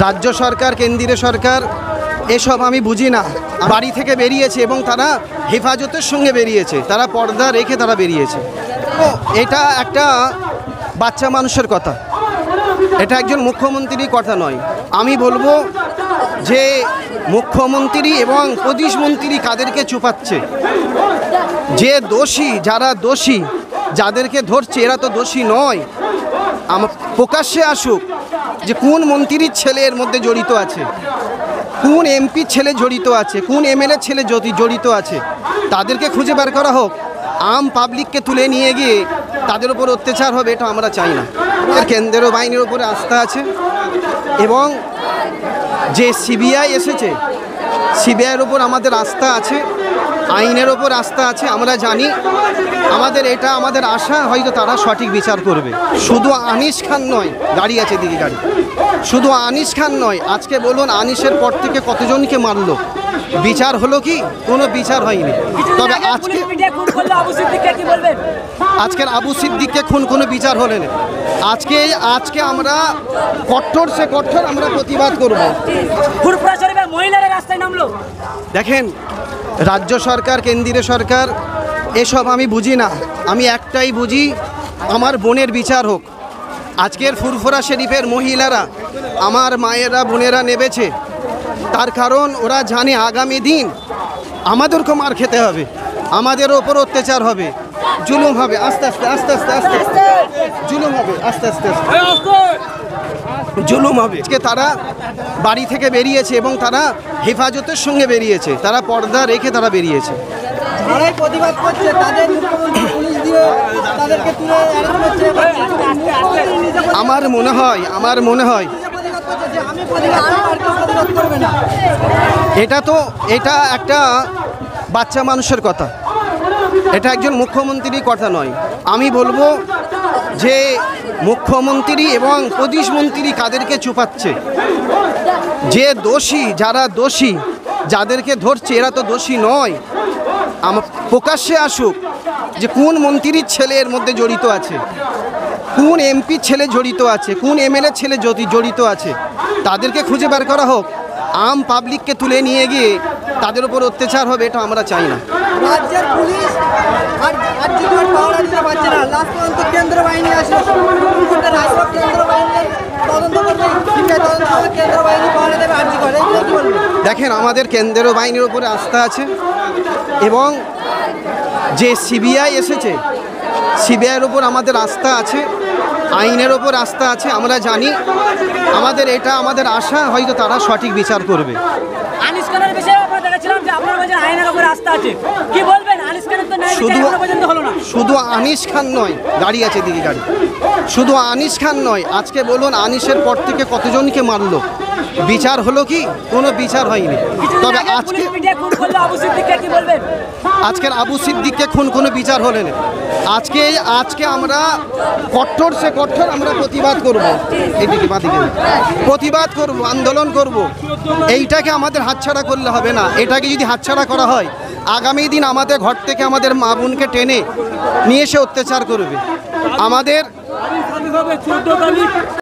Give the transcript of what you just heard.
রাজ্য সরকার কেন্দ্রীয় সরকার এসব আমি বুঝি না। বাড়ি থেকে বেরিয়েছে এবং তারা হেফাজতের সঙ্গে বেরিয়েছে, তারা পর্দা রেখে তারা বেরিয়েছে। এটা একটা বাচ্চা মানুষের কথা, এটা একজন মুখ্যমন্ত্রীর কথা নয়। আমি বলবো যে মুখ্যমন্ত্রী এবং প্রতিমন্ত্রী কাদেরকে চুপাচ্ছে, যে দোষী, যারা দোষী, যাদেরকে ধরছে এরা তো দোষী নয়। প্রকাশ্যে আসুক যে কোন মন্ত্রীর ছেলে এর মধ্যে জড়িত আছে, কোন এমপির ছেলে জড়িত আছে, কোন এমএলএ ছেলে জড়িত আছে, তাদেরকে খুঁজে বের করা হোক। আম পাবলিককে তুলে নিয়ে গিয়ে তাদের উপর অত্যাচার হবে, এটা আমরা চাই না। কেন্দ্রীয় বাহিনীর উপরে আস্থা আছে এবং যে সিবিআই এসেছে, সিবিআইয়ের উপর আমাদের আস্থা আছে, আইনের ওপর আস্থা আছে। আমরা জানি, আমাদের আশা হয়তো তারা সঠিক বিচার করবে। শুধু আনিস খান নয়, গাড়ি আছে দিদি গাড়ি, শুধু আনিস খান নয়, আজকে বলুন আনিসের পর থেকে কতজনকে মারলো, বিচার হলো কি? কোনো বিচার হয়নি। তবে আজকের আবু সিদ্দিককে খুন কোনো বিচার হলো না। আজকে আমরা কঠোর সে কঠোর আমরা প্রতিবাদ করব। মহিলারা রাস্তায় নামলো। দেখেন, রাজ্য সরকার কেন্দ্রীয় সরকার এসব আমি বুঝি না। আমি একটাই বুঝি, আমার বোনের বিচার হোক। আজকের ফুরফুরা শরীফের মহিলারা, আমার মায়েরা বোনেরা নেমেছে, তার কারণ ওরা জানে আগামী দিন আমাদেরকে মার খেতে হবে, আমাদের ওপর অত্যাচার হবে, জুলুম হবে, আস্তে আস্তে আস্তে আস্তে আস্তে জুলুম হবে, আস্তে আস্তে জুলুম হবে। আজকে তারা বাড়ি থেকে বেরিয়েছে এবং তারা হেফাজতের সঙ্গে বেরিয়েছে, তারা পর্দা রেখে তারা বেরিয়েছে। প্রতিবাদ করছে, তাদের পুলিশ দিয়ে তাদেরকে তুলে আমার মনে হয় এটা একটা বাচ্চা মানুষের কথা, এটা একজন মুখ্যমন্ত্রীর কথা নয়। আমি বলবো যে মুখ্যমন্ত্রী এবং প্রতিমন্ত্রী কাদেরকে চুপাচ্ছে, যে দোষী, যারা দোষী, যাদেরকে ধরছে এরা তো দোষী নয়। প্রকাশ্যে আসুক যে কোন মন্ত্রীর ছেলে এর মধ্যে জড়িত আছে, কোন এমপির ছেলে জড়িত আছে, কোন এমএলএ ছেলে জড়িত আছে, তাদেরকে খুঁজে বের করা হোক। আম পাবলিককে তুলে নিয়ে গিয়ে তাদের উপর অত্যাচার হবে, এটা আমরা চাই না। রাজ্যের পুলিশ আর পাহারা দিতে পারছে না, লাস্ট পর্যন্ত কেন্দ্র বাহিনী আসে, কেন্দ্র বাহিনীর তদন্ত করবে, কেন্দ্র বাহিনী পাহারা দেবে, আর্জি করে। দেখেন, আমাদের কেন্দ্রীয় বাহিনীর উপরে আস্থা আছে এবং যে সিবিআই এসেছে, সিবিআইয়ের উপর আমাদের আস্থা আছে, আইনের ওপর আস্থা আছে। আমরা জানি, আমাদের আশা হয়তো তারা সঠিক বিচার করবে। আনিস খানের বিষয়ে আমরা দেখেছিলাম যে আপনার কাছে আইনের উপর আস্থা আছে, কি বলবেন? আনিস খানের তো ন্যায় বিচার এখনো পর্যন্ত হলো না। শুধু আনিস খান নয়, গাড়ি আছে দিদি গাড়ি, শুধু আনিস খান নয়, আজকে বলুন আনিসের পর থেকে কতজনকে মারলো, বিচার হলো কি? কোনো বিচার হয়নি। তবে আজকের আবু সিদ্দিককে খুন কোনো বিচার হলো না। আজকে আমরা কঠোর সে কঠোর আমরা প্রতিবাদ করব, প্রতিবাদ করব, আন্দোলন করব। এইটাকে আমাদের হাতছাড়া করলে হবে না। এটাকে যদি হাতছাড়া করা হয়, আগামী দিন আমাদের ঘর থেকে আমাদের মা বোনকে টেনে নিয়ে এসে অত্যাচার করবে। আমাদের